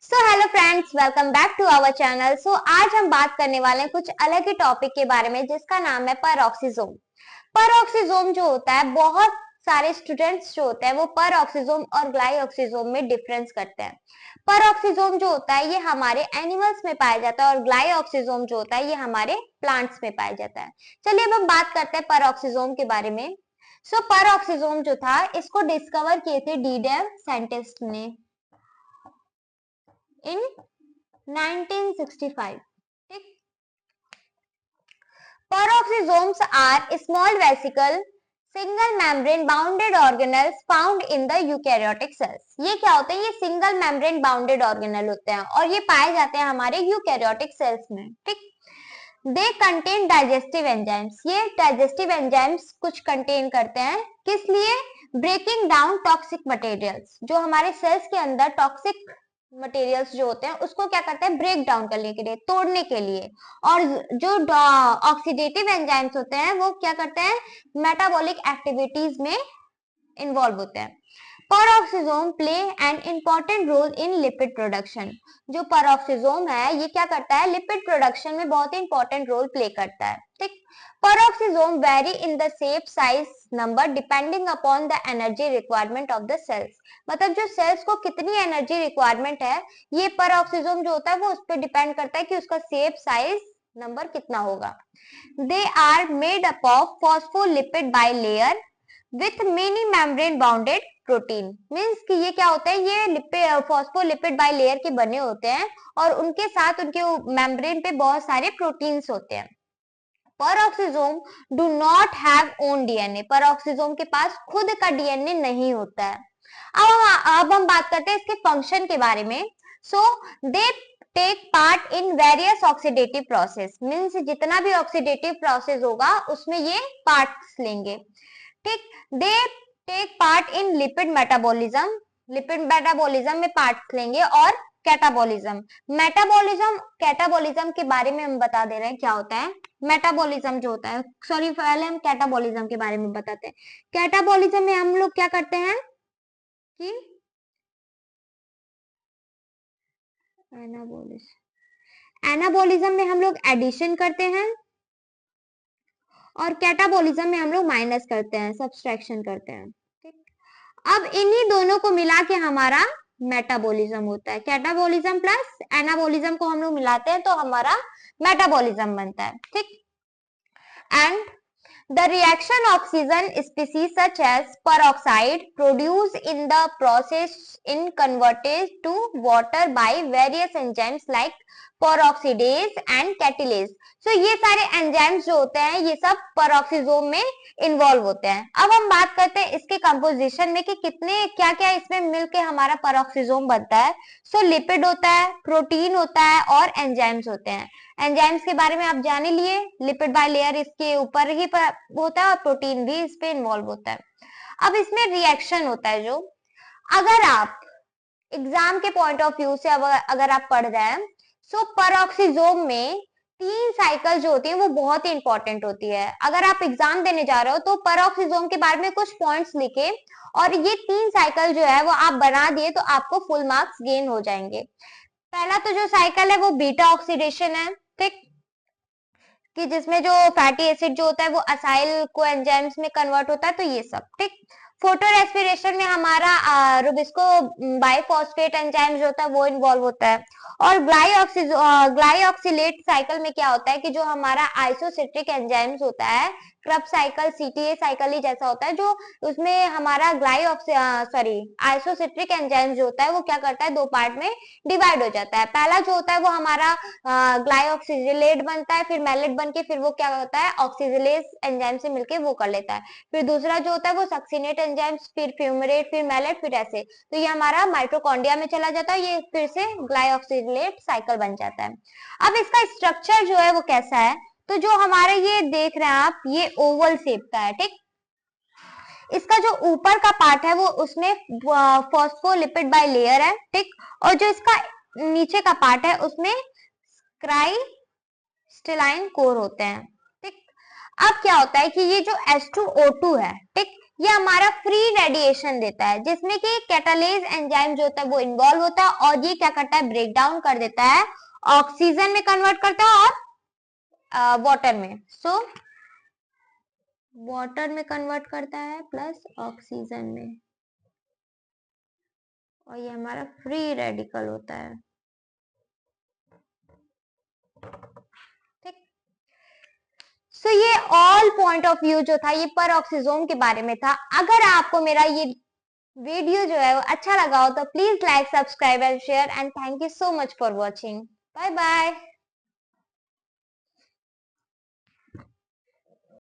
So hello friends, welcome back to our channel. आज हम बात करने वाले हैं कुछ अलग ही टॉपिक के बारे में जिसका नाम है परऑक्सीजोम। परऑक्सीजोम जो होता है, बहुत सारे स्टूडेंट्स जो होते हैं वो परऑक्सीजोम और ग्लाइऑक्सीजोम में डिफरेंस करते हैं। परऑक्सीजोम जो होता है ये हमारे एनिमल्स में पाया जाता है और ग्लाइऑक्सीजोम जो होता है ये हमारे प्लांट्स में पाया जाता है। चलिए अब हम बात करते हैं परऑक्सीजोम के बारे में। परऑक्सीजोम जो था इसको डिस्कवर किए थे डीडेव साइंटिस्ट ने इन 1965. ठीक। Peroxisomes are small vesicle single membrane bounded organelles found in the eukaryotic cells. ये क्या होते हैं? ये सिंगल मेम्ब्रेन बाउंडेड ऑर्गेनल होते हैं और ये पाए जाते हैं हमारे यूकैरियोटिक सेल्स में। ठीक। They contain digestive enzymes. ये डाइजेस्टिव एंजाइम्स कुछ कंटेन करते हैं, किस लिए? Breaking down toxic materials. जो हमारे सेल्स के अंदर टॉक्सिक मटेरियल्स जो होते हैं उसको क्या करते हैं? ब्रेक डाउन करने के लिए, तोड़ने के लिए। और जो ऑक्सीडेटिव एंजाइम्स होते हैं वो क्या करते हैं? मेटाबॉलिक एक्टिविटीज में इन्वॉल्व होते हैं। Peroxisome play an important role in lipid production. जो परऑक्सीजोम है ये क्या करता है? लिपिड प्रोडक्शन में बहुत ही इंपॉर्टेंट रोल प्ले करता है। ठीक। Peroxisome vary in the shape, size, number depending upon the energy requirement of the cells. मतलब जो सेल्स को कितनी एनर्जी रिक्वायरमेंट है, ये परऑक्सीजोम जो होता है वो उस पर डिपेंड करता है कि उसका शेप, साइज, नंबर कितना होगा। They are made up of phospholipid bilayer with many membrane bounded protein. Means कि ये क्या होता है? ये फॉस्फोलिपिड बाई लेयर के बने होते हैं और उनके साथ उनके मेम्ब्रेन पे बहुत सारे प्रोटीन्स होते हैं। Peroxisome do not have own DNA. Peroxisome के पास खुद का डीएनए नहीं होता है। अब हम बात करते हैं इसके फंक्शन के बारे में। They take part in various oxidative process. Means जितना भी ऑक्सीडेटिव प्रोसेस होगा उसमें ये पार्ट्स लेंगे। ठीक। They take part in lipid metabolism. Lipid metabolism में पार्ट लेंगे। और कैटाबॉलिज्म, मेटाबॉलिज्म, कैटाबॉलिज्म के बारे में हम बता दे रहे हैं क्या होता है। मेटाबॉलिज्म जो होता है, सॉरी पहले हम कैटाबॉलिज्म के बारे में बताते हैं। कैटाबॉलिज्म में हम लोग क्या करते हैं कि एनाबॉलिज्म में हम लोग एडिशन करते हैं और कैटाबॉलिज्म में हम लोग माइनस करते हैं, सब्सट्रैक्शन करते हैं। ठीक। अब इन्हीं दोनों को मिला के हमारा मेटाबॉलिज्म होता है। कैटाबॉलिज्म प्लस एनाबॉलिज्म को हम लोग मिलाते हैं तो हमारा मेटाबॉलिज्म बनता है। ठीक। And the reaction oxygen species such as peroxide produce in the process in converted to water by various enzymes like peroxidase and catalase. ये सारे एंजाइम्स जो होते हैं ये सब पेरोक्सीजोम में इन्वॉल्व होते हैं। अब हम बात करते हैं इसके कंपोजिशन में कि कितने क्या क्या इसमें मिलके हमारा पेरोक्सीजोम बनता है। लिपिड होता है, प्रोटीन होता है और एंजाइम्स होते हैं। एंजाइम्स के बारे में आप जान ही लिए, लिपिड बाय लेयर इसके ऊपर ही होता है और प्रोटीन भी इस पे इन्वॉल्व होता है। अब इसमें रिएक्शन होता है जो, अगर आप एग्जाम के पॉइंट ऑफ व्यू से अगर आप पढ़ रहे हैं, परऑक्सीजोम में 3 साइकिल जो होती है वो बहुत ही इंपॉर्टेंट होती है। अगर आप एग्जाम देने जा रहे हो तो परऑक्सीजोम के बारे में कुछ पॉइंट्स लिखे और ये 3 साइकिल जो है वो आप बना दिए तो आपको फुल मार्क्स गेन हो जाएंगे। पहला तो जो साइकिल है वो बीटा ऑक्सीडेशन है। ठीक। कि जिसमें जो फैटी एसिड जो होता है वो असाइल को एंजाइम्स में कन्वर्ट होता है, तो ये सब। ठीक। फोटो रेस्पिरेशन में हमारा रुबिस्को बाइफॉस्फेट एंजाइम जो होता है वो इन्वॉल्व होता है। और ग्लाइऑक्सिलेट साइकिल में क्या होता है कि जो हमारा आइसोसिट्रिक एंजाइम्स होता है, क्रब साइकिल, सीटीए साइकिल ही जैसा होता है, जो उसमें हमारा आइसोसिट्रिक एंजाइम जो होता है वो क्या करता है? 2 पार्ट में डिवाइड हो जाता है। पहला जो होता है वो हमारा ग्लाइऑक्सिलेट बनता है, फिर मैलेट बन के फिर वो क्या होता है? ऑक्सीजिलेज एंजाइम से मिलके वो कर लेता है। फिर दूसरा जो होता है वो सक्सिनेट एंजाइम, फिर फ्यूमरेट, फिर मैलेट, फिर ऐसे। तो ये हमारा माइटोकॉन्ड्रिया में चला जाता है, ये फिर से ग्लाइऑक्सिलेट साइकिल बन जाता है। अब इसका स्ट्रक्चर जो है वो कैसा है? तो जो हमारे ये देख रहे हैं आप, ये ओवल शेप का है। ठीक। इसका जो ऊपर का पार्ट है वो उसमें फॉस्फोलिपिड बाय लेयर है। ठीक। और जो इसका नीचे का पार्ट है उसमें क्राइस्टलाइन कोर होते हैं। ठीक। अब क्या होता है कि ये जो H2O2 है, ठीक, ये हमारा फ्री रेडिएशन देता है, जिसमें कि कैटालेज एंजाइम जो होता है वो इन्वॉल्व होता है, और ये क्या करता है, ब्रेक डाउन कर देता है, ऑक्सीजन में कन्वर्ट करता है और वाटर में, सो वाटर में कन्वर्ट करता है प्लस ऑक्सीजन में, और ये हमारा फ्री रेडिकल होता है। ठीक, सो ये ऑल पॉइंट ऑफ व्यू जो था ये पर ऑक्सीजोम के बारे में था। अगर आपको मेरा ये वीडियो जो है वो अच्छा लगा हो तो please like, subscribe and share, and thank you so much for watching. Bye bye.